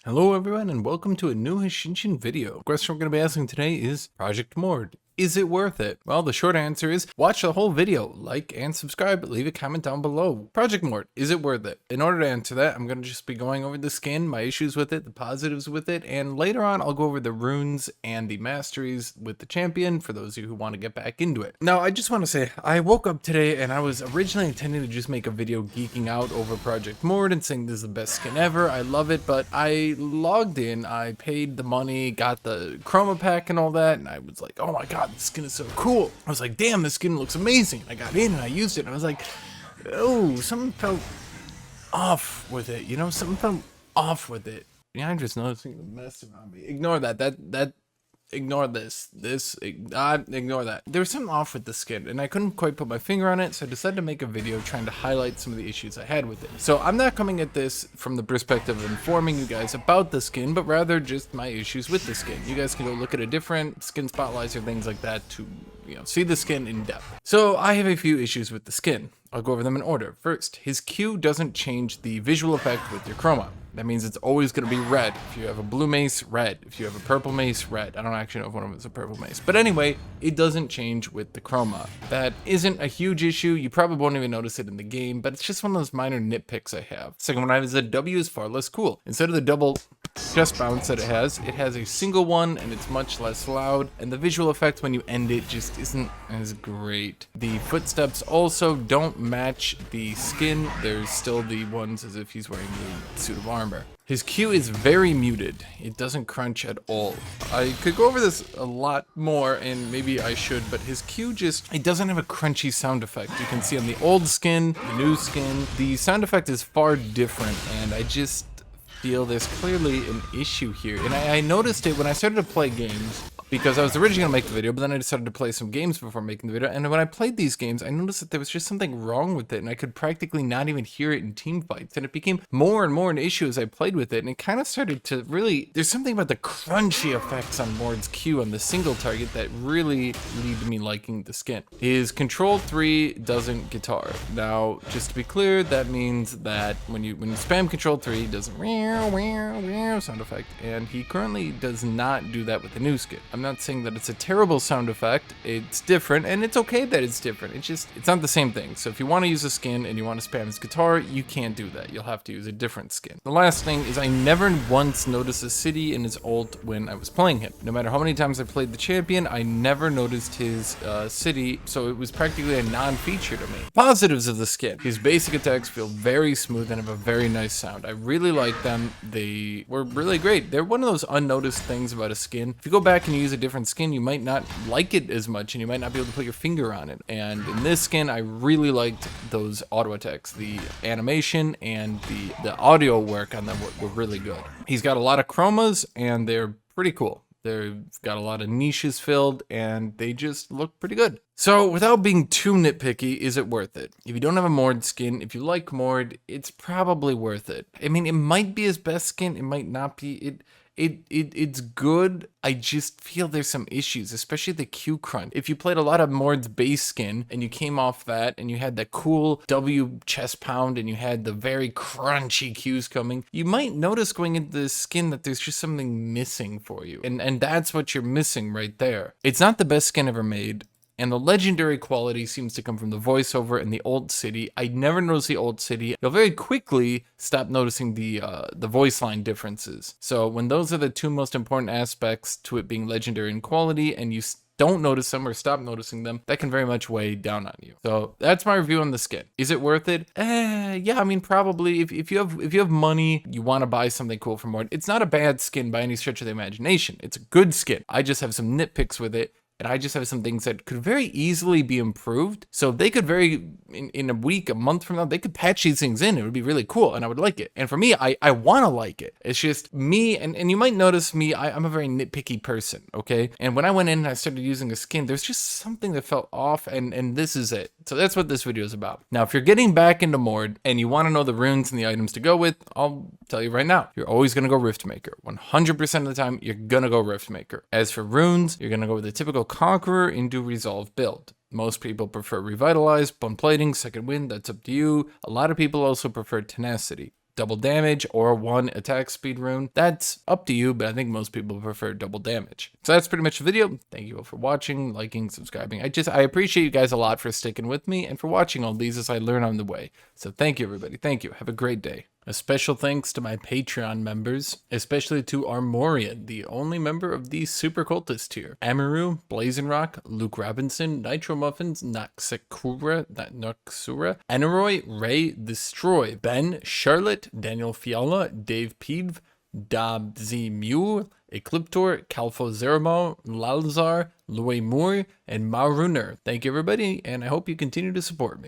Hello everyone and welcome to a new Hashinshin video. The question we're going to be asking today is Project Mord. Is it worth it? Well, the short answer is watch the whole video, like and subscribe, leave a comment down below. Project Mord, is it worth it? In order to answer that, I'm going to just be going over the skin, my issues with it, the positives with it, and later on I'll go over the runes and the masteries with the champion for those of you who want to get back into it. Now, I just want to say, I woke up today and I was originally intending to just make a video geeking out over Project Mord and saying this is the best skin ever, I love it, but I logged in, I paid the money, got the chroma pack and all that, and I was like, oh my god, this skin is so cool. I was like, damn, this skin looks amazing. I got in and I used it and I was like, oh, something felt off with it, you know, something felt off with it. Yeah, I'm just noticing the mess around me. Ignore that, ignore ignore that. There was something off with the skin and I couldn't quite put my finger on it, so I decided to make a video trying to highlight some of the issues I had with it. So I'm not coming at this from the perspective of informing you guys about the skin, but rather just my issues with the skin. You guys can go look at a different skin spotlights or things like that to, you know, see the skin in depth. So I have a few issues with the skin. I'll go over them in order. First, his Q doesn't change the visual effect with your chroma. That means it's always going to be red. If you have a blue mace, red. If you have a purple mace, red. I don't actually know if one of them is a purple mace. But anyway, it doesn't change with the chroma. That isn't a huge issue. You probably won't even notice it in the game, but it's just one of those minor nitpicks I have. Second one is the W is far less cool. Instead of the double chest bounce that it has a single one and it's much less loud. And the visual effect when you end it just isn't as great. The footsteps also don't match the skin. There's still the ones as if he's wearing the suit of armor. His Q is very muted. It doesn't crunch at all. I could go over this a lot more and maybe I should, but his Q it doesn't have a crunchy sound effect. You can see on the old skin, the new skin, the sound effect is far different and I just feel there's clearly an issue here. And I noticed it when I started to play games, because I was originally going to make the video, but then I decided to play some games before making the video, and when I played these games, I noticed that there was just something wrong with it, and I could practically not even hear it in team fights, and it became more and more an issue as I played with it, and it kind of started to really, there's something about the crunchy effects on Mord's Q on the single target that really lead to me liking the skin. His Control 3 doesn't guitar. Now, just to be clear, that means that when you spam Control 3, it does a sound effect, and he currently does not do that with the new skin. I'm not saying that it's a terrible sound effect, it's different, and it's okay that it's different, it's not the same thing. So if you want to use a skin and you want to spam his guitar, you can't do that, you'll have to use a different skin. The last thing is I never once noticed a city in his ult when I was playing him. No matter how many times I played the champion, I never noticed his city, so it was practically a non-feature to me. Positives of the skin. His basic attacks feel very smooth and have a very nice sound. I really like them, they were really great. They're one of those unnoticed things about a skin. If you go back and use a different skin, you might not like it as much and you might not be able to put your finger on it. And in this skin, I really liked those auto attacks. The animation and the audio work on them were really good. He's got a lot of chromas and they're pretty cool. They've got a lot of niches filled and they just look pretty good. So without being too nitpicky, is it worth it? If you don't have a Mord skin, if you like Mord, it's probably worth it. I mean, it might be his best skin, it might not be. It's good. I just feel there's some issues, especially the Q crunch. If you played a lot of Mord's base skin and you came off that and you had that cool W chest pound and you had the very crunchy Qs coming, you might notice going into the skin that there's just something missing for you. And that's what you're missing right there. It's not the best skin ever made. And the legendary quality seems to come from the voiceover and the old city. I never noticed the old city. You'll very quickly stop noticing the voice line differences. So when those are the two most important aspects to it being legendary in quality and you don't notice them or stop noticing them, that can very much weigh down on you. So that's my review on the skin. Is it worth it? Yeah, I mean, probably. If you have money, you want to buy something cool from Mord. It's not a bad skin by any stretch of the imagination. It's a good skin. I just have some nitpicks with it. And I just have some things that could very easily be improved. So if they could in a week, a month from now, they could patch these things in. It would be really cool and I would like it. And for me, I want to like it. It's just me, and you might notice me, I'm a very nitpicky person, okay? And when I went in and I started using a skin, there's just something that felt off and this is it. So that's what this video is about. Now, if you're getting back into Mord and you want to know the runes and the items to go with, I'll tell you right now, you're always going to go Riftmaker. 100% of the time, you're going to go Riftmaker. As for runes, you're going to go with the typical Conqueror into Resolve build. Most people prefer Revitalize, Bone Plating, Second Wind, that's up to you. A lot of people also prefer Tenacity. double damage or 1 attack speed rune. That's up to you, but I think most people prefer double damage. So that's pretty much the video. Thank you all for watching, liking, subscribing. I appreciate you guys a lot for sticking with me and for watching all these as I learn on the way. So thank you, everybody. Thank you. Have a great day. A special thanks to my Patreon members, especially to Armorian, the only member of the Super Cultist tier. Amaru, Blazing Rock, Luke Robinson, Nitro Muffins, Naxura, Eneroy, Ray, Destroy, Ben, Charlotte, Daniel Fiala, Dave Peeve, Dabzi Mew, Ecliptor, Calfo Zeramo, Lalzar, Louis Moore, and Maruner. Thank you, everybody, and I hope you continue to support me.